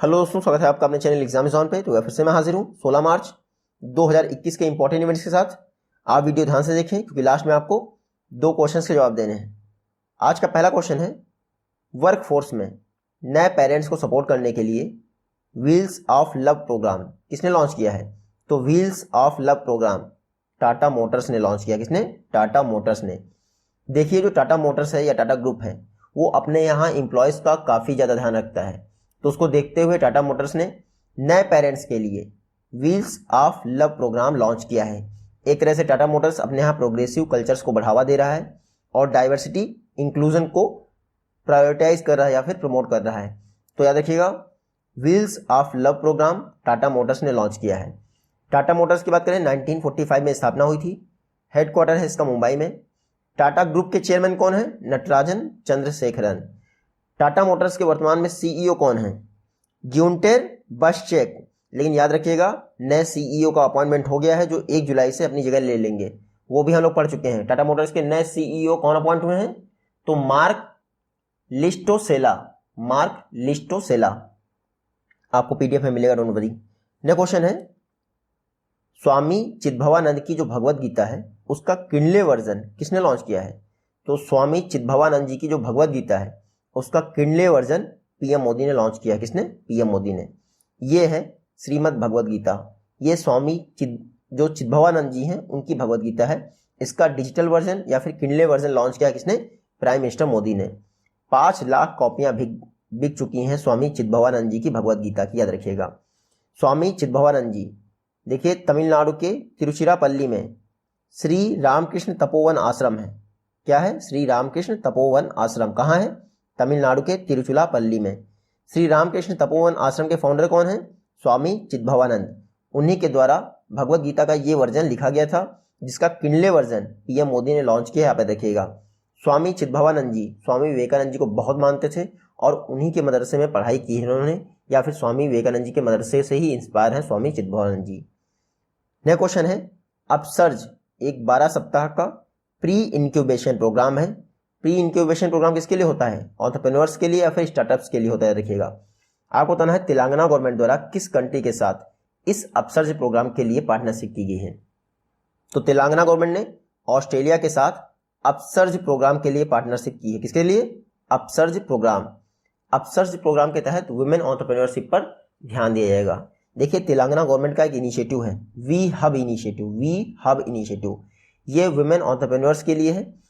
Hello दोस्तों, स्वागत है आपका अपने चैनल एग्जामिज़न पे। तो फिर से मैं हाजिर हूँ 16 मार्च 2021 के इंपॉर्टेंट इवेंट्स के साथ। आप वीडियो ध्यान से देखें क्योंकि लास्ट में आपको 2 क्वेश्चंस के जवाब देने हैं। आज का पहला क्वेश्चन है, वर्क फोर्स में नए पेरेंट्स को सपोर्ट करने के लिए व्हील्स ऑफ लव प्रोग्राम किसने लॉन्च किया है? तो wheels of love programme Tata Motors ने लॉन्च किया। किसने? टाटा मोटर्स ने। देखिए, जो टाटा मोटर्स है या टाटा ग्रुप है वो अपने यहाँ एम्प्लॉयज़ का काफ़ी ज़्यादा ध्यान रखता है। तो उसको देखते हुए टाटा मोटर्स ने नए पेरेंट्स के लिए wheels of love programme launch किया है। एक तरह से टाटा मोटर्स अपने यहाँ प्रोग्रेसिव कल्चर्स को बढ़ावा दे रहा है और डाइवर्सिटी इंक्लूजन को प्रायोरिटाइज कर रहा है या फिर प्रमोट कर रहा है। तो याद रखिएगा, wheels of love programme Tata Motors ने लॉन्च किया है। टाटा मोटर्स की बात करें 1945 में स्थापना हुई थी। हेडक्वार्टर है इसका मुंबई में। टाटा ग्रुप के चेयरमैन कौन है? नटराजन चंद्रशेखरन। टाटा मोटर्स के वर्तमान में सीईओ कौन है? ग्युंटेर बशचेक। लेकिन याद रखिएगा, नए सीईओ का अपॉइंटमेंट हो गया है जो 1 जुलाई से अपनी जगह ले लेंगे। वो भी हम लोग पढ़ चुके हैं। टाटा मोटर्स के नए सीईओ कौन अपॉइंट हुए हैं? तो मार्क लिस्टोसेला। मार्क लिस्टोसेला आपको पीडीएफ में मिलेगा, डोंट वरी। नेक्स्ट क्वेश्चन है, स्वामी चिदभवानंद की जो भगवत गीता है उसका किंडले वर्जन किसने लॉन्च किया है? तो स्वामी चिदभवानंद जी की जो भगवत गीता है उसका किंडले वर्जन पीएम मोदी ने लॉन्च किया। किसने? पीएम मोदी ने। ये है श्रीमद् भगवत गीता। ये स्वामी जो चिदभवानंद जी हैं उनकी भगवत गीता है। इसका डिजिटल वर्जन या फिर किंडले वर्जन लॉन्च किया किसने? प्राइम मिनिस्टर मोदी ने। 5 लाख कॉपियां बिक चुकी हैं स्वामी चिदभवानंद जी की भगवत गीता की, याद रखिएगा। स्वामी चिदभवानंद जी देखिए, तमिलनाडु के तिरुचिरापल्ली में श्री रामकृष्ण तपोवन आश्रम है। क्या है? श्री रामकृष्ण तपोवन आश्रम कहाँ है? तमिलनाडु के तिरुचिरापल्ली में। श्री रामकृष्ण तपोवन आश्रम के फाउंडर कौन है? स्वामी चिदभवानंद। उन्हीं के द्वारा भगवत गीता का ये वर्जन लिखा गया था जिसका किंडले वर्जन पीएम मोदी ने लॉन्च किया। यहाँ पे देखिएगा, स्वामी चिदभवानंद जी स्वामी विवेकानंद जी को बहुत मानते थे और उन्हीं के मदरसे में पढ़ाई की है उन्होंने, या फिर स्वामी विवेकानंद जी के मदरसे से ही इंस्पायर है स्वामी चिदभवानंद जी। नेक्स्ट क्वेश्चन है, अपसर्ज एक 12 सप्ताह का प्री इंक्यूबेशन प्रोग्राम है। प्री इंक्यूबेशन प्रोग्राम किसके लिए होता है? एंटरप्रेन्योर्स के लिए या फिर स्टार्टअप्स के लिए होता है। देखिएगा, आपको बताना है तेलंगाना गवर्नमेंट द्वारा किस कंट्री के साथ इस अपसर्ज प्रोग्राम के लिए पार्टनरशिप की गई है। तो तेलंगाना गवर्नमेंट ने ऑस्ट्रेलिया के साथ अपसर्ज प्रोग्राम के लिए पार्टनरशिप की है। किसके लिए? Upsurge programme. अपसर्ज प्रोग्राम के तहत वुमेन एंटरप्रेन्योरशिप पर ध्यान दिया जाएगा। देखिए, तेलंगाना गवर्नमेंट का एक इनिशिएटिव है वी हब इनिशिएटिव। वी हब इनिशिएटिव ये वुमेन एंटरप्रेन्योर्स के लिए है।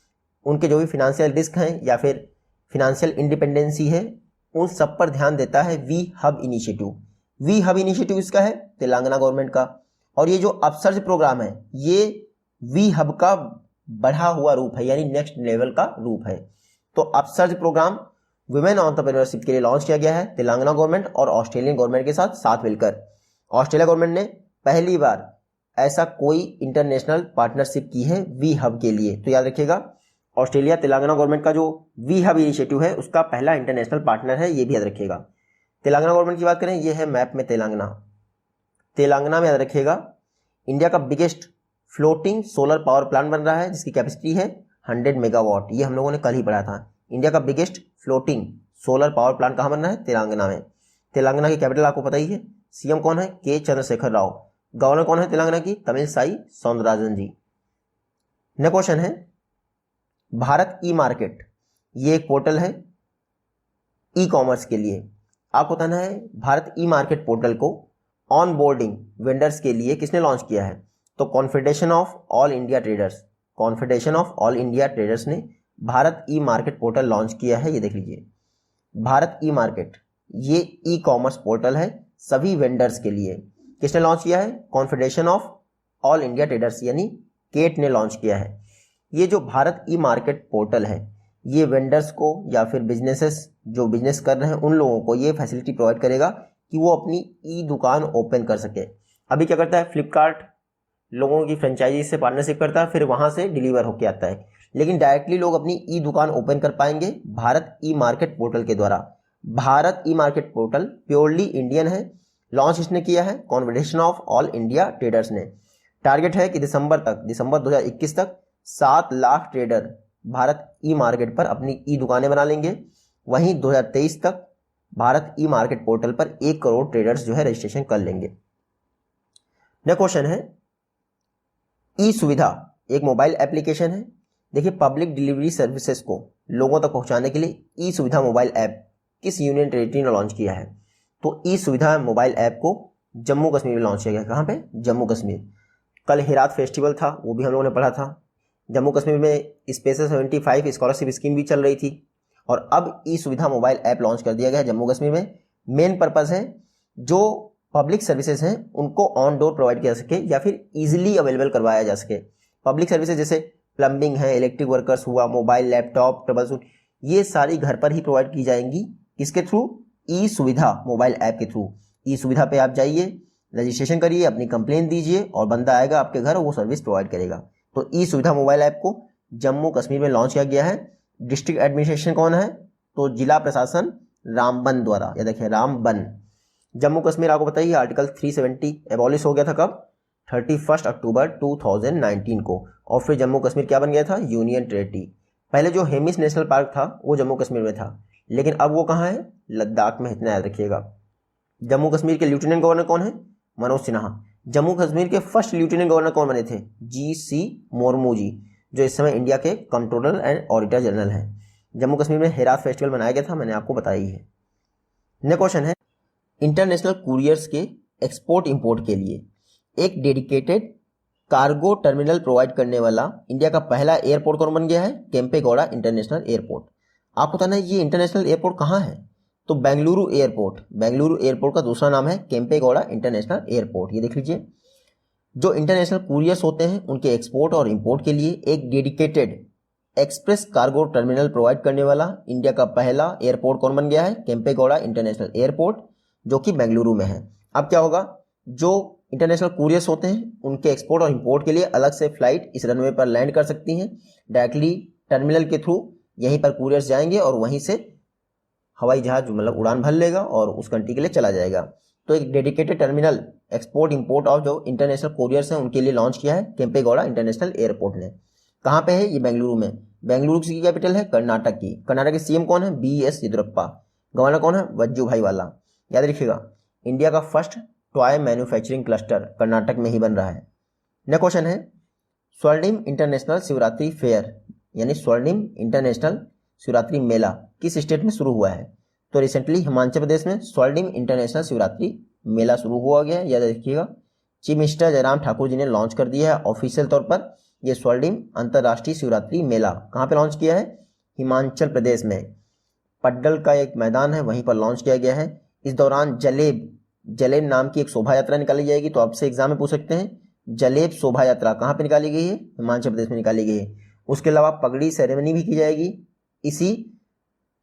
उनके जो भी फिनेंशियल रिस्क हैं या फिर फिनेंशियल इंडिपेंडेंसी है उन सब पर ध्यान देता है वी हब इनिशिएटिव। वी हब इनिशिएटिव इसका है तेलंगाना गवर्नमेंट का। और ये जो अपसर्ज प्रोग्राम है ये वी हब का बढ़ा हुआ रूप है, यानी नेक्स्ट लेवल का रूप है। तो अपसर्ज प्रोग्राम वुमेन एंटरप्रेन्योरशिप के लिए लॉन्च किया गया है तेलंगाना गवर्नमेंट और ऑस्ट्रेलियन गवर्नमेंट के साथ मिलकर। ऑस्ट्रेलिया गवर्नमेंट ने पहली बार ऐसा कोई इंटरनेशनल पार्टनरशिप की है वी हब के लिए। तो याद रखिएगा, ऑस्ट्रेलिया तेलंगाना गवर्नमेंट का जो वी हब इनिशिएटिव है उसका पहला इंटरनेशनल पार्टनर है, ये भी याद रखिएगा। तेलंगाना गवर्नमेंट की बात करें, ये है मैप में तेलंगाना में याद रखिएगा इंडिया का biggest floating solar power plant बन रहा है जिसकी कैपेसिटी है 100 मेगावाट। ये हम लोगों ने कल ही पढ़ा था। इंडिया का biggest floating solar power plant कहाँ बन रहा है? तेलंगाना में। तेलंगाना की कैपिटल आपको पता ही है। सीएम कौन है? के चंद्रशेखर राव। गवर्नर कौन है तेलंगाना की? तमिलसाई सौंदरराजन जी। नेक्स्ट क्वेश्चन है, भारत ई मार्केट ये एक पोर्टल है ई कॉमर्स के लिए। आपको बताना है भारत ई मार्केट पोर्टल को ऑन बोर्डिंग वेंडर्स के लिए किसने लॉन्च किया है? तो confederation of all India traders. Confederation of all India traders ने भारत ई मार्केट पोर्टल लॉन्च किया है। ये देख लीजिए, भारत ई मार्केट ये ई कॉमर्स पोर्टल है सभी वेंडर्स के लिए। किसने लॉन्च किया है? Confederation of all India traders यानी केट ने लॉन्च किया है। ये जो भारत ई मार्केट पोर्टल है ये वेंडर्स को या फिर बिजनेसेस जो बिजनेस कर रहे हैं उन लोगों को ये फैसिलिटी प्रोवाइड करेगा कि वो अपनी ई दुकान ओपन कर सके। अभी क्या करता है, फ्लिपकार्ट लोगों की फ्रेंचाइजी से पार्टनरशिप करता है, फिर वहाँ से डिलीवर होके आता है, लेकिन डायरेक्टली लोग अपनी ई दुकान ओपन कर पाएंगे भारत ई मार्केट पोर्टल के द्वारा। भारत ई मार्केट पोर्टल प्योरली इंडियन है। लॉन्च इसने किया है confederation of all India traders ने। टारगेट है कि दिसंबर 2021 तक 7 लाख ट्रेडर भारत ई मार्केट पर अपनी ई दुकानें बना लेंगे। वहीं 2023 तक भारत ई मार्केट पोर्टल पर 1 करोड़ ट्रेडर्स जो है रजिस्ट्रेशन कर लेंगे। नेक्स्ट क्वेश्चन है, ई सुविधा एक मोबाइल एप्लीकेशन है। देखिए, पब्लिक डिलीवरी सर्विसेज को लोगों तक पहुंचाने के लिए ई सुविधा मोबाइल ऐप किस यूनियन टेरिटरी ने लॉन्च किया है? तो ई सुविधा मोबाइल ऐप को जम्मू कश्मीर में लॉन्च किया गया। कहाँ पे? जम्मू कश्मीर। कल हेरात फेस्टिवल था, वो भी हम लोगों ने पढ़ा था। जम्मू कश्मीर में स्पेशल 75 स्कॉलरशिप स्कीम भी चल रही थी और अब ई सुविधा मोबाइल ऐप लॉन्च कर दिया गया है जम्मू कश्मीर में। मेन पर्पस है जो पब्लिक सर्विसेज हैं उनको ऑन डोर प्रोवाइड किया जा सके या फिर इजीली अवेलेबल करवाया जा सके। पब्लिक सर्विसेज जैसे प्लम्बिंग है, इलेक्ट्रिक वर्कर्स हुआ, मोबाइल, लैपटॉप, ट्रबल शूट, ये सारी घर पर ही प्रोवाइड की जाएंगी। किसके थ्रू? ई सुविधा मोबाइल ऐप के थ्रू। ई सुविधा पे आप जाइए, रजिस्ट्रेशन करिए, अपनी कंप्लेन दीजिए और बंदा आएगा आपके घर और वो सर्विस प्रोवाइड करेगा। तो ई सुविधा मोबाइल ऐप को जम्मू कश्मीर में लॉन्च किया गया है। डिस्ट्रिक्ट एडमिनिस्ट्रेशन कौन है? तो जिला प्रशासन रामबन द्वारा। या देखिए, रामबन। जम्मू कश्मीर आपको बताइए आर्टिकल 370 एबॉलिश हो गया था कब? 31 अक्टूबर 2019 को। और फिर जम्मू कश्मीर क्या बन गया था? Union territory. पहले जो हेमिस नेशनल पार्क था वो जम्मू कश्मीर में था, लेकिन अब वो कहाँ है? लद्दाख में। इतना याद रखिएगा। जम्मू कश्मीर के लेफ्टिनेंट गवर्नर कौन है? मनोज सिन्हा। जम्मू कश्मीर के फर्स्ट लेफ्टिनेंट गवर्नर कौन बने थे? GC मुर्मू जी, जो इस समय इंडिया के कंट्रोलर एंड ऑडिटर जनरल हैं। जम्मू कश्मीर में हेरात फेस्टिवल मनाया गया था, मैंने आपको बताया ही है। नेक्स्ट क्वेश्चन है, इंटरनेशनल कुरियर्स के एक्सपोर्ट इंपोर्ट के लिए एक डेडिकेटेड कार्गो टर्मिनल प्रोवाइड करने वाला इंडिया का पहला एयरपोर्ट कौन बन गया है? Kempegowda international airport. आपको बताना है ये इंटरनेशनल एयरपोर्ट कहाँ है? तो बेंगलुरु एयरपोर्ट। बेंगलुरु एयरपोर्ट का दूसरा नाम है केम्पेगौड़ा इंटरनेशनल एयरपोर्ट। ये देख लीजिए, जो इंटरनेशनल कुरियर्स होते हैं उनके एक्सपोर्ट और इंपोर्ट के लिए एक dedicated express cargo terminal provide करने वाला इंडिया का पहला एयरपोर्ट कौन बन गया है? केम्पेगौड़ा इंटरनेशनल एयरपोर्ट, जो कि बेंगलुरु में है। अब क्या होगा, जो इंटरनेशनल कुरियर्स होते हैं उनके एक्सपोर्ट और इंपोर्ट के लिए अलग से फ्लाइट इस रनवे पर लैंड कर सकती हैं। डायरेक्टली टर्मिनल के थ्रू यहीं पर कुरियर्स जाएंगे और वहीं से हवाई जहाज मतलब उड़ान भर लेगा और उस कंट्री के लिए चला जाएगा। तो एक dedicated terminal export import of जो इंटरनेशनल कुरियर्स हैं उनके लिए लॉन्च किया है केम्पेगौड़ा इंटरनेशनल एयरपोर्ट ने। कहाँ पे है? ये बेंगलुरु में। बेंगलुरु की कैपिटल है कर्नाटक की। कर्नाटक के CM कौन है? BS येदियुरप्पा। गवर्नर कौन है? वज्जूभाई वाला। याद रखिएगा, इंडिया का first toy manufacturing cluster Karnataka में ही बन रहा है। नेक्स्ट क्वेश्चन है, स्वर्णिम इंटरनेशनल शिवरात्रि फेयर यानी स्वर्णिम इंटरनेशनल शिवरात्रि मेला किस स्टेट में शुरू हुआ है? तो रिसेंटली हिमाचल प्रदेश में स्वर्णिम इंटरनेशनल शिवरात्रि मेला शुरू हुआ गया है। याद रखिएगा, चीफ मिनिस्टर जयराम ठाकुर जी ने लॉन्च कर दिया है ऑफिशियल तौर पर। ये स्वर्णिम अंतर्राष्ट्रीय शिवरात्रि मेला कहाँ पे लॉन्च किया है? हिमाचल प्रदेश में पड्डल का एक मैदान है, वहीं पर लॉन्च किया गया है। इस दौरान जलेब नाम की एक शोभा यात्रा निकाली जाएगी। तो आपसे एग्जाम में पूछ सकते हैं, जलेब शोभा यात्रा कहाँ पे निकाली गई है? हिमाचल प्रदेश में निकाली गई है। उसके अलावा पगड़ी सेरेमनी भी की जाएगी इसी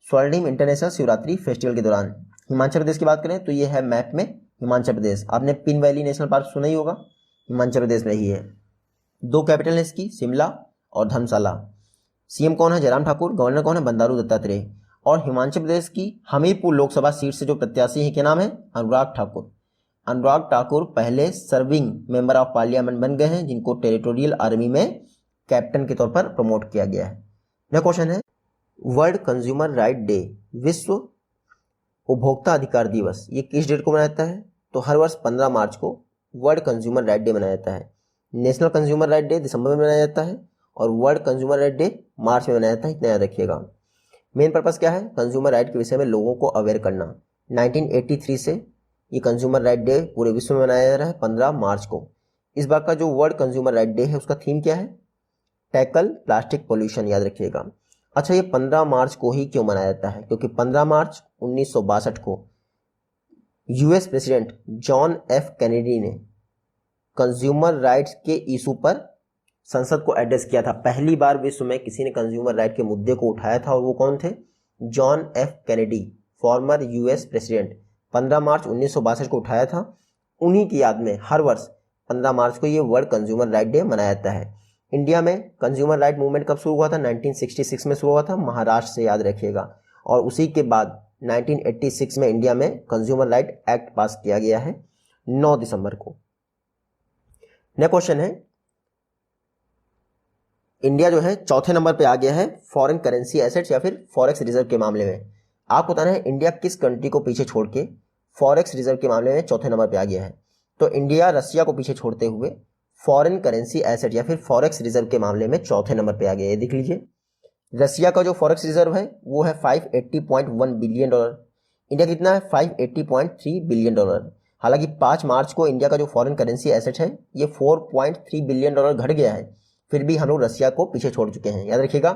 स्वर्णिम इंटरनेशनल शिवरात्रि फेस्टिवल के दौरान। हिमाचल प्रदेश की बात करें तो ये है मैप में हिमाचल प्रदेश। आपने पिन वैली नेशनल पार्क सुना ही होगा, हिमाचल प्रदेश में ही है। 2 कैपिटल है इसकी, शिमला और धर्मशाला। CM कौन है? जयराम ठाकुर। गवर्नर कौन है? बंडारू दत्तात्रेय। और हिमाचल प्रदेश की हमीरपुर लोकसभा सीट से जो प्रत्याशी हैं, क्या नाम है? अनुराग ठाकुर। अनुराग ठाकुर पहले सर्विंग मेंबर ऑफ पार्लियामेंट बन गए हैं, जिनको टेरिटोरियल आर्मी में कैप्टन के तौर पर प्रमोट किया गया है। नेक्स्ट क्वेश्चन है, वर्ल्ड कंज्यूमर राइट डे, विश्व उपभोक्ता अधिकार दिवस, ये किस डेट को मनाया जाता है? तो हर वर्ष 15 मार्च को वर्ल्ड कंज्यूमर राइट डे मनाया जाता है। नेशनल कंज्यूमर राइट डे दिसंबर में मनाया जाता है और वर्ल्ड कंज्यूमर राइट डे मार्च में मनाया जाता है। इतना याद रखिएगा। मेन पर्पस क्या है? कंज्यूमर राइट के विषय में लोगों को अवेयर करना। 1983 से ये कंज्यूमर राइट डे पूरे विश्व में मनाया जा रहा है 15 मार्च को। इस बार का जो वर्ल्ड कंज्यूमर राइट डे है उसका थीम क्या है? Tackle plastic pollution. याद रखिएगा। अच्छा, ये 15 मार्च को ही क्यों मनाया जाता है? क्योंकि 15 मार्च 1962 को US president John F Kennedy ने कंज्यूमर राइट्स के इशू पर संसद को एड्रेस किया था। पहली बार विश्व में किसी ने कंज्यूमर राइट के मुद्दे को उठाया था और वो कौन थे? John F Kennedy, farmer US president. 15 मार्च 1962 को उठाया था। उन्हीं की याद में हर वर्ष 15 मार्च को ये वर्ल्ड कंज्यूमर राइट डे मनाया जाता है। इंडिया में कंज्यूमर राइट मूवमेंट कब शुरू हुआ था? 1966 में शुरू हुआ था, महाराष्ट्र से, याद रखिएगा। और उसी के बाद 1986 में इंडिया में कंज्यूमर राइट एक्ट पास किया गया है 9 दिसंबर को। नेक्स्ट क्वेश्चन है, इंडिया जो है चौथे नंबर पे आ गया है फॉरेन करेंसी एसेट्स या फिर फॉरेक्स रिजर्व के मामले में। आपको बताना है इंडिया किस कंट्री को पीछे छोड़ के फॉरेक्स रिजर्व के मामले में चौथे नंबर पे आ गया है। तो इंडिया रसिया को पीछे छोड़ते हुए फॉरेन करेंसी एसेट या फिर फॉरेक्स रिजर्व के मामले में चौथे नंबर पे आ गया है। देख लीजिए, रसिया का जो फॉरेक्स रिजर्व है वो है 580.1 बिलियन डॉलर। इंडिया कितना है? 580.3 बिलियन डॉलर। हालांकि 5 मार्च को इंडिया का जो फॉरेन करेंसी एसेट है ये 4.3 बिलियन डॉलर घट गया है, फिर भी हम लोग रसिया को पीछे छोड़ चुके हैं। याद रखिएगा,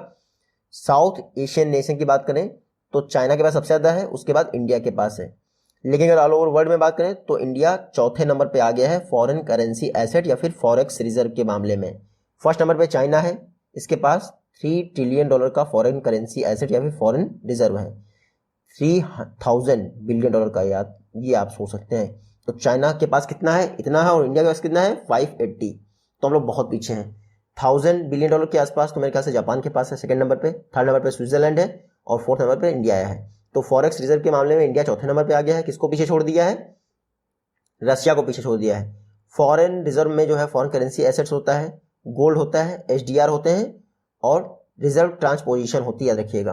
साउथ एशियन नेशन की बात करें तो चाइना के पास सबसे ज़्यादा है, उसके बाद इंडिया के पास है। लेकिन अगर ऑल ओवर वर्ल्ड में बात करें तो इंडिया चौथे नंबर पे आ गया है फॉरेन करेंसी एसेट या फिर फॉरेक्स रिजर्व के मामले में। फर्स्ट नंबर पे चाइना है, इसके पास 3 ट्रिलियन डॉलर का फॉरेन करेंसी एसेट या फिर फॉरेन रिजर्व है, 3000 बिलियन डॉलर का। याद ये आप सोच सकते हैं। तो चाइना के पास कितना है? इतना है। और इंडिया के पास कितना है? 580। तो हम लोग बहुत पीछे हैं, 1000 बिलियन डॉलर के आसपास। तो मेरे ख्याल से जापान के पास है सेकंड नंबर पे, थर्ड नंबर पे स्विट्जरलैंड है और फोर्थ नंबर पे इंडिया है। तो फॉरेक्स रिजर्व के मामले में इंडिया चौथे नंबर पे आ गया है। किसको पीछे छोड़ दिया है? रसिया को पीछे छोड़ दिया है। फॉरेन रिजर्व में जो है फॉरेन करेंसी एसेट्स होता है, गोल्ड होता है, एचडीआर होते हैं और रिजर्व ट्रांसपोजिशन होती है। याद रखिएगा।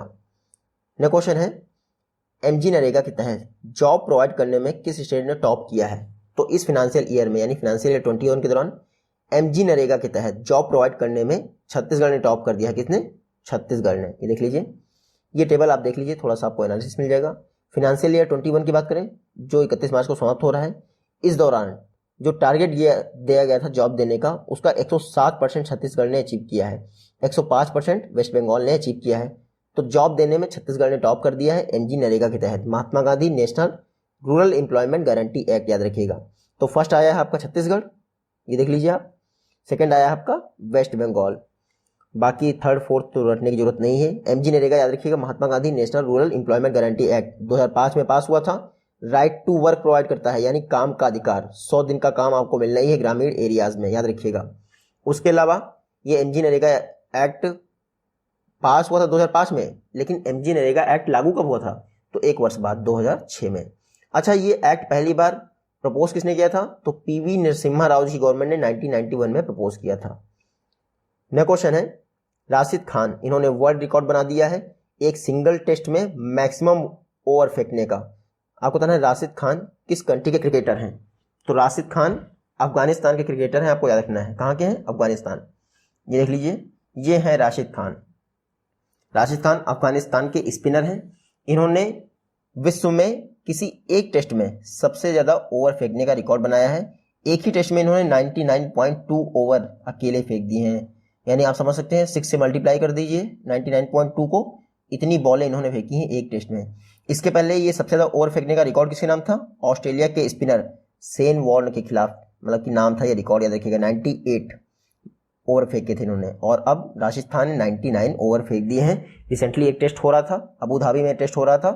नेक्स्ट क्वेश्चन है, एमजी नरेगा के तहत जॉब प्रोवाइड करने में किस स्टेट ने टॉप किया है? तो इस फाइनेंशियल ईयर में यानी फाइनेंशियल ईयर 21 के दौरान एमजी नरेगा के तहत जॉब प्रोवाइड करने में छत्तीसगढ़ ने टॉप कर दिया है। किसने? छत्तीसगढ़ ने। ये देख लीजिए, ये टेबल आप देख लीजिए, थोड़ा सा आपको एनालिसिस मिल जाएगा। फाइनेंशियल ईयर 21 की बात करें जो 31 मार्च को समाप्त हो रहा है, इस दौरान जो टारगेट दिया गया था जॉब देने का, उसका 107% छत्तीसगढ़ ने अचीव किया है, 105% वेस्ट बंगाल ने अचीव किया है। तो जॉब देने में छत्तीसगढ़ ने टॉप कर दिया है एमजी नरेगा के तहत, Mahatma Gandhi national rural employment guarantee act. याद रखिएगा। तो फर्स्ट आया है आपका छत्तीसगढ़, ये देख लीजिए आप। सेकंड आया है आपका वेस्ट बंगाल। बाकी थर्ड फोर्थ तो रटने की जरूरत नहीं है। एमजी नरेगा याद रखिएगा, Mahatma Gandhi national rural employment guarantee act 2005 में पास हुआ था। राइट टू वर्क प्रोवाइड करता है, यानी काम का अधिकार, 100 दिन का काम आपको मिलना ही है ग्रामीण एरियाज में। याद रखिएगा। उसके अलावा ये एमजी नरेगा एक्ट पास हुआ था 2005 में, लेकिन एमजी नरेगा एक्ट लागू कब हुआ था? तो 1 वर्ष बाद 2006 में। अच्छा, ये एक्ट पहली बार प्रपोज किसने किया था? तो पीवी नरसिम्हा राव जी की गवर्नमेंट ने 1991 में प्रपोज किया था। नेक्स्ट क्वेश्चन है, राशिद खान, इन्होंने वर्ल्ड रिकॉर्ड बना दिया है एक सिंगल टेस्ट में मैक्सिमम ओवर फेंकने का। आपको बताना है राशिद खान किस कंट्री के क्रिकेटर हैं? तो राशिद खान अफगानिस्तान के क्रिकेटर हैं। आपको याद रखना है कहाँ के हैं? अफगानिस्तान। ये देख लीजिए, ये है राशिद खान। राशिद खान अफगानिस्तान के स्पिनर हैं। इन्होंने विश्व में किसी एक टेस्ट में सबसे ज़्यादा ओवर फेंकने का रिकॉर्ड बनाया है। एक ही टेस्ट में इन्होंने 99.2 ओवर अकेले फेंक दिए हैं। यानी आप समझ सकते हैं, 6 से मल्टीप्लाई कर दीजिए 99.2 को, इतनी बॉलें इन्होंने फेंकी हैं एक टेस्ट में। इसके पहले ये सबसे ज़्यादा ओवर फेंकने का रिकॉर्ड किसके नाम था? ऑस्ट्रेलिया के स्पिनर शेन वॉर्न के खिलाफ, मतलब कि नाम था ये रिकॉर्ड, याद रखिएगा। 98 ओवर फेंके थे इन्होंने, और अब राशिद खान ने 99 ओवर फेंक दिए हैं। रिसेंटली एक टेस्ट हो रहा था, अबू धाबी में टेस्ट हो रहा था,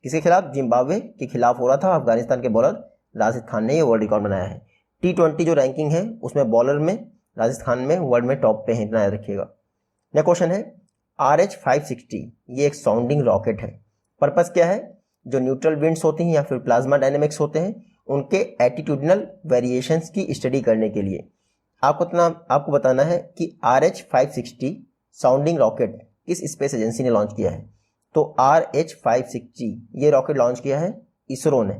किसके खिलाफ? जिम्बाब्वे के खिलाफ हो रहा था। अफगानिस्तान के बॉलर राशिद खान ने ये वर्ल्ड रिकॉर्ड बनाया है। T20 जो रैंकिंग है उसमें बॉलर में राशिद खान में वर्ल्ड में टॉप पे है, इतना याद रखिएगा। नेक्स्ट क्वेश्चन है, RH-560 ये एक साउंडिंग रॉकेट है। पर्पस क्या है? जो न्यूट्रल विंड्स होती हैं या फिर प्लाज्मा डायनेमिक्स होते हैं, उनके एटीट्यूडनल वेरिएशंस की स्टडी करने के लिए। आपको बताना है कि RH-560 साउंडिंग रॉकेट किस स्पेस एजेंसी ने लॉन्च किया है? तो RH-560 ये रॉकेट लॉन्च किया है इसरो ने।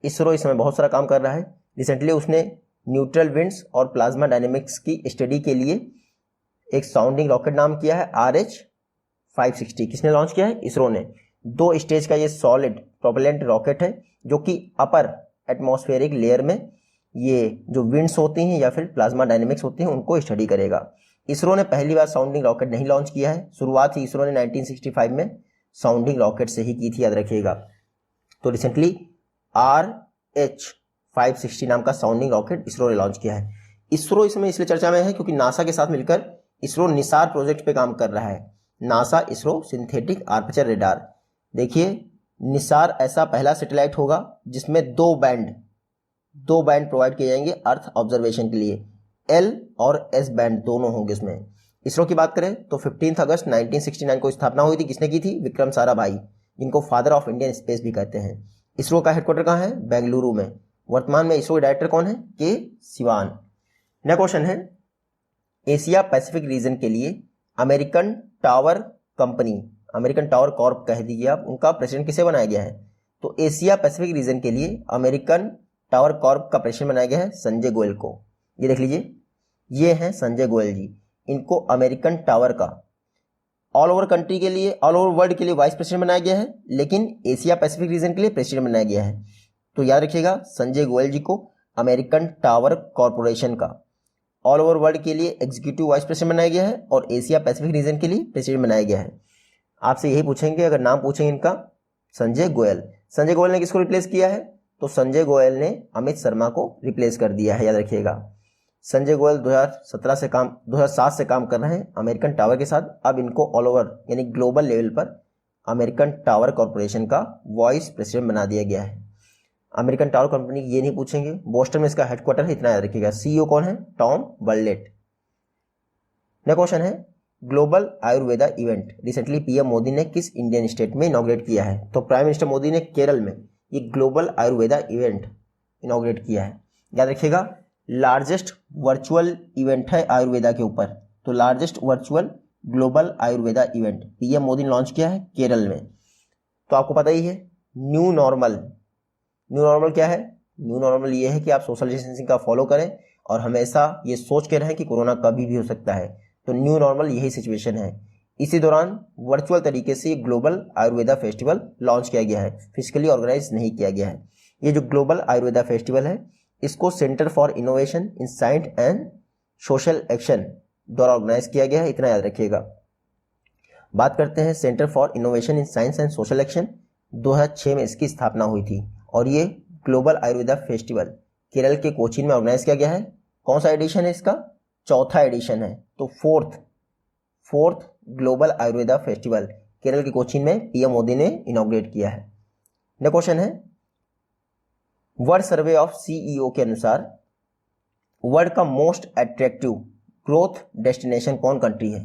इसरो इस समय बहुत सारा काम कर रहा है। रिसेंटली उसने न्यूट्रल विंड्स और प्लाज्मा डायनेमिक्स की स्टडी के लिए एक साउंडिंग रॉकेट नाम किया है RH-560। किसने लॉन्च किया है? इसरो ने। 2 स्टेज का ये सॉलिड प्रोपेलेंट रॉकेट है, जो कि अपर एटमॉस्फेरिक लेयर में ये जो विंड्स होती हैं या फिर प्लाज्मा डायनेमिक्स होती हैं उनको स्टडी करेगा। इसरो ने पहली बार साउंडिंग रॉकेट नहीं लॉन्च किया है। शुरुआत ही इसरो ने 1965 में साउंडिंग रॉकेट से ही की थी, याद रखिएगा। तो रिसेंटली RH-560 नाम का साउंडिंग रॉकेट इसरो ने लॉन्च किया है। इसरो इसमें इसलिए चर्चा में है क्योंकि नासा के साथ मिलकर इसरो निसार प्रोजेक्ट पे काम कर रहा है। NASA ISRO synthetic armature radar. देखिए, निसार ऐसा पहला सैटेलाइट होगा जिसमें 2 बैंड प्रोवाइड किए जाएंगे अर्थ ऑब्जर्वेशन के लिए। L और S बैंड दोनों होंगे इसमें। इसरो की बात करें तो 15 अगस्त 1969 को स्थापना हुई थी। किसने की थी? विक्रम साराभाई, जिनको फादर ऑफ इंडियन स्पेस भी कहते हैं। इसरो का हेडक्वार्टर कहाँ है? बेंगलुरु में। वर्तमान में इसरो के डायरेक्टर कौन है? के सिवान। नेक्स्ट क्वेश्चन है, एशिया पैसिफिक रीजन के लिए American tower company American tower Corp कह दीजिए आप, उनका प्रेसिडेंट किसे बनाया गया है? तो एशिया पैसिफिक रीजन के लिए अमेरिकन टावर कॉर्प का प्रेसिडेंट बनाया गया है संजय गोयल को। ये देख लीजिए, ये हैं संजय गोयल जी। इनको अमेरिकन टावर का ऑल ओवर कंट्री के लिए, ऑल ओवर वर्ल्ड के लिए वाइस प्रेसिडेंट बनाया गया है, लेकिन एशिया पैसिफिक रीजन के लिए प्रेसिडेंट बनाया गया है। तो याद रखिएगा, संजय गोयल जी को अमेरिकन टावर कॉरपोरेशन का ऑल ओवर वर्ल्ड के लिए एग्जीक्यूटिव वाइस प्रेसिडेंट बनाया गया है और एशिया पैसिफिक रीजन के लिए प्रेसिडेंट बनाया गया है। आपसे यही पूछेंगे, अगर नाम पूछेंगे इनका, संजय गोयल। संजय गोयल ने किसको रिप्लेस किया है? तो संजय गोयल ने अमित शर्मा को रिप्लेस कर दिया है, याद रखिएगा। संजय गोयल 2007 से काम कर रहे हैं अमेरिकन टावर के साथ। अब इनको ऑल ओवर यानी ग्लोबल लेवल पर अमेरिकन टावर कॉरपोरेशन का वाइस प्रेसिडेंट बना दिया गया है। अमेरिकन टावर कंपनी ये नहीं पूछेंगे, बोस्टन में इसका हेडक्वार्टर है, इतना याद रखिएगा। सीईओ कौन है? टॉम बर्लेट। नेक्स्ट क्वेश्चन है, global Ayurveda event recently PM Modi ने किस इंडियन स्टेट में इनॉग्रेट किया है? तो प्राइम मिनिस्टर मोदी ने केरल में ये ग्लोबल आयुर्वेदा इवेंट इनॉग्रेट किया है। याद रखिएगा, लार्जेस्ट वर्चुअल इवेंट है आयुर्वेदा के ऊपर। तो largest virtual global Ayurveda event PM Modi ने लॉन्च किया है केरल में। तो आपको पता ही है, न्यू नॉर्मल क्या है? न्यू नॉर्मल ये है कि आप सोशल डिस्टेंसिंग का फॉलो करें और हमेशा ये सोच के रहें कि कोरोना कभी भी हो सकता है। तो न्यू नॉर्मल यही सिचुएशन है। इसी दौरान वर्चुअल तरीके से ग्लोबल आयुर्वेदा फेस्टिवल लॉन्च किया गया है, फिजिकली ऑर्गेनाइज नहीं किया गया है। ये जो ग्लोबल आयुर्वेदा फेस्टिवल है, इसको centre for innovation in science and social action द्वारा ऑर्गेनाइज किया गया है, इतना याद रखिएगा। बात करते हैं centre for innovation in science and social action, 2006 में इसकी स्थापना हुई थी और ये ग्लोबल आयुर्वेदा फेस्टिवल केरल के कोचीन में ऑर्गेनाइज किया गया है। कौन सा एडिशन है इसका? चौथा एडिशन है। तो fourth global Ayurveda festival Kerala के कोचीन में पीएम मोदी ने इनॉग्रेट किया है। नेक्स्ट क्वेश्चन है, वर्ल्ड सर्वे ऑफ सीईओ के अनुसार वर्ल्ड का मोस्ट अट्रैक्टिव ग्रोथ डेस्टिनेशन कौन कंट्री है?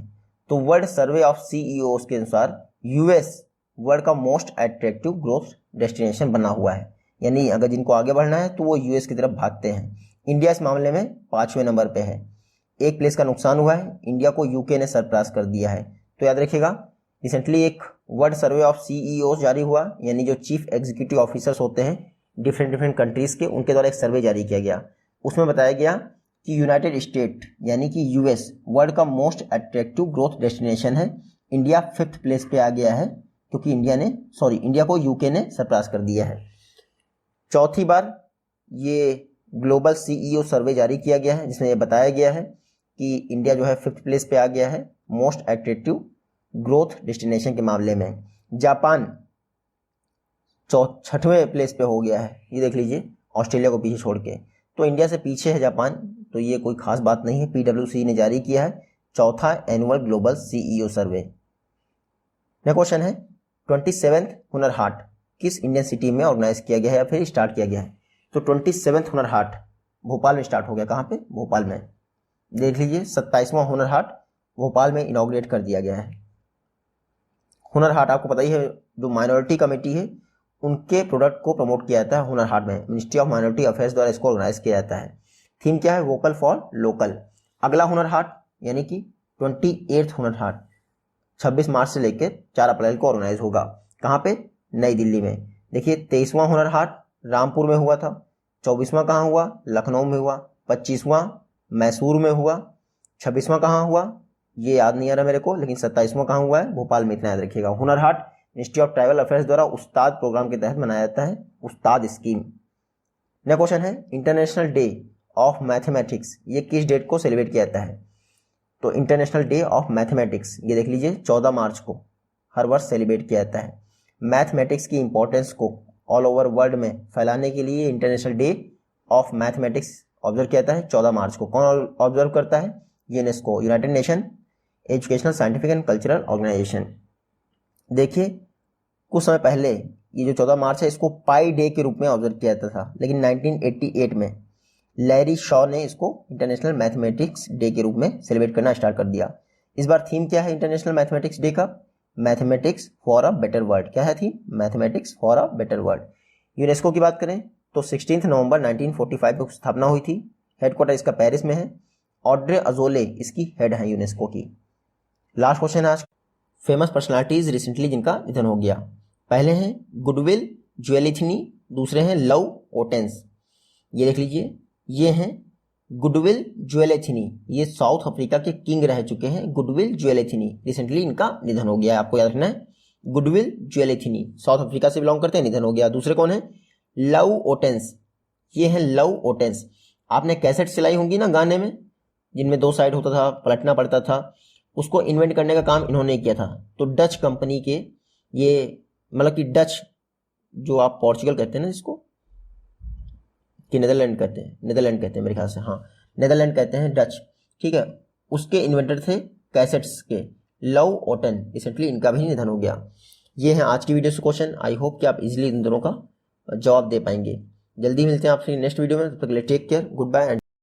तो वर्ल्ड सर्वे ऑफ सीईओ के अनुसार यूएस वर्ल्ड का मोस्ट अट्रैक्टिव ग्रोथ डेस्टिनेशन बना हुआ है, यानी अगर जिनको आगे बढ़ना है तो वो यूएस की तरफ भागते हैं। इंडिया इस मामले में 5वें नंबर पे है, एक प्लेस का नुकसान हुआ है, इंडिया को यूके ने सरपास कर दिया है। तो याद रखिएगा, रिसेंटली एक वर्ल्ड सर्वे ऑफ सीईओ जारी हुआ, यानी जो चीफ एग्जीक्यूटिव ऑफिसर्स होते हैं डिफरेंट कंट्रीज के, उनके द्वारा एक सर्वे जारी किया गया। उसमें बताया गया कि यूनाइटेड स्टेट यानी कि यूएस वर्ल्ड का मोस्ट अट्रैक्टिव ग्रोथ डेस्टिनेशन है। इंडिया 5th प्लेस पे आ गया है क्योंकि इंडिया को यूके ने सरपास कर दिया है। चौथी बार ये ग्लोबल सीईओ सर्वे जारी किया गया है, जिसमें यह बताया गया है कि इंडिया जो है 5th प्लेस पे आ गया है मोस्ट अट्रैक्टिव ग्रोथ डेस्टिनेशन के मामले में। जापान 6वें प्लेस पे हो गया है, ये देख लीजिए, ऑस्ट्रेलिया को पीछे छोड़ के। तो इंडिया से पीछे है जापान, तो ये कोई खास बात नहीं है। पीडब्ल्यूसी ने जारी किया है चौथा एनुअल ग्लोबल सीईओ सर्वे। नेक्स्ट क्वेश्चन है, 27th हुनर हाट किस इंडियन सिटी में ऑर्गेनाइज किया गया है या फिर स्टार्ट किया गया है? तो 27th हुनर हाट भोपाल में स्टार्ट हो गया। कहाँ पे? भोपाल में। देख लीजिए, 27वां हुनर हाट भोपाल में इनॉग्रेट कर दिया गया है। हुनर हाट आपको पता ही है, जो माइनॉरिटी कमेटी है उनके प्रोडक्ट को प्रमोट किया जाता है हुनर हाट में। मिनिस्ट्री ऑफ माइनॉरिटी अफेयर्स द्वारा इसको ऑर्गेनाइज किया जाता है। थीम क्या है? Vocal for local. अगला हुनर हाट यानी कि 28th हुनर हाट 26 मार्च से लेकर 4 अप्रैल को ऑर्गेनाइज होगा। कहाँ पे? नई दिल्ली में। देखिए, 23वां हुनर हाट रामपुर में हुआ था, 24वां कहाँ हुआ? लखनऊ में हुआ, 25वां मैसूर में हुआ, 26वां कहाँ हुआ? ये याद नहीं आ रहा मेरे को, लेकिन 27वां कहाँ हुआ है? भोपाल में, इतना याद रखिएगा। Hunar Haat ministry of tribal affairs द्वारा उस्ताद प्रोग्राम के तहत मनाया जाता है, उस्ताद स्कीम। नेक्स्ट क्वेश्चन है, इंटरनेशनल डे ऑफ मैथमेटिक्स ये किस डेट को सेलिब्रेट किया जाता है? तो इंटरनेशनल डे ऑफ मैथमेटिक्स ये देख लीजिए 14 मार्च को हर वर्ष सेलिब्रेट किया जाता है। मैथमेटिक्स की इंपॉर्टेंस को ऑल ओवर वर्ल्ड में फैलाने के लिए international day of mathematics observe किया जाता है 14 मार्च को। कौन ऑब्जर्व करता है? UNESCO, United Nation Educational Scientific and Cultural Organization. देखिए, कुछ समय पहले ये जो 14 मार्च है इसको पाई डे के रूप में ऑब्जर्व किया जाता था, लेकिन 1988 में लैरी शॉ ने इसको इंटरनेशनल मैथमेटिक्स डे के रूप में सेलिब्रेट करना स्टार्ट कर दिया। इस बार थीम क्या है इंटरनेशनल मैथमेटिक्स डे का? Mathematics for a better world. क्या है theme? Mathematics for a better world. UNESCO की बात करें तो 16 नवंबर 1945 में स्थापना हुई थी। हेडक्वार्टर इसका पेरिस में है। ऑड्रे अजोले इसकी हेड है यूनेस्को की। लास्ट क्वेश्चन आज, फेमस पर्सनालिटीज रिसेंटली जिनका निधन हो गया। पहले हैं गुडविल ज्वेलेथिनी, दूसरे हैं लव ओटेंस। ये देख लीजिए, ये हैं गुडविल ज्वेलेथिनी, ये साउथ अफ्रीका के किंग रह चुके हैं। गुडविल ज्वेलेथिनी, रिसेंटली इनका निधन हो गया है, आपको याद रखना है। गुडविल ज्वेलेथिनी साउथ अफ्रीका से बिलोंग करते हैं, निधन हो गया। दूसरे कौन है? लव ओटेंस, ये हैं लव ओटेंस। आपने कैसेट चलाई होंगी ना गाने में, जिनमें 2 साइड होता था, पलटना पड़ता था, उसको इन्वेंट करने का काम इन्होंने किया था। तो डच कंपनी के ये, मतलब कि डच, जो आप पोर्चुगल कहते हैं ना जिसको, कि नेदरलैंड कहते हैं मेरे ख्याल से, हाँ नेदरलैंड कहते हैं डच, ठीक है, उसके इन्वेंटर थे कैसेट्स के, लव ओटन। रिसेंटली इनका भी निधन हो गया। ये है आज की वीडियो से क्वेश्चन। आई होप कि आप इजीली इन दोनों का जवाब दे पाएंगे। जल्दी मिलते हैं आपसे नेक्स्ट वीडियो में, तब तक के लिए take care, good bye and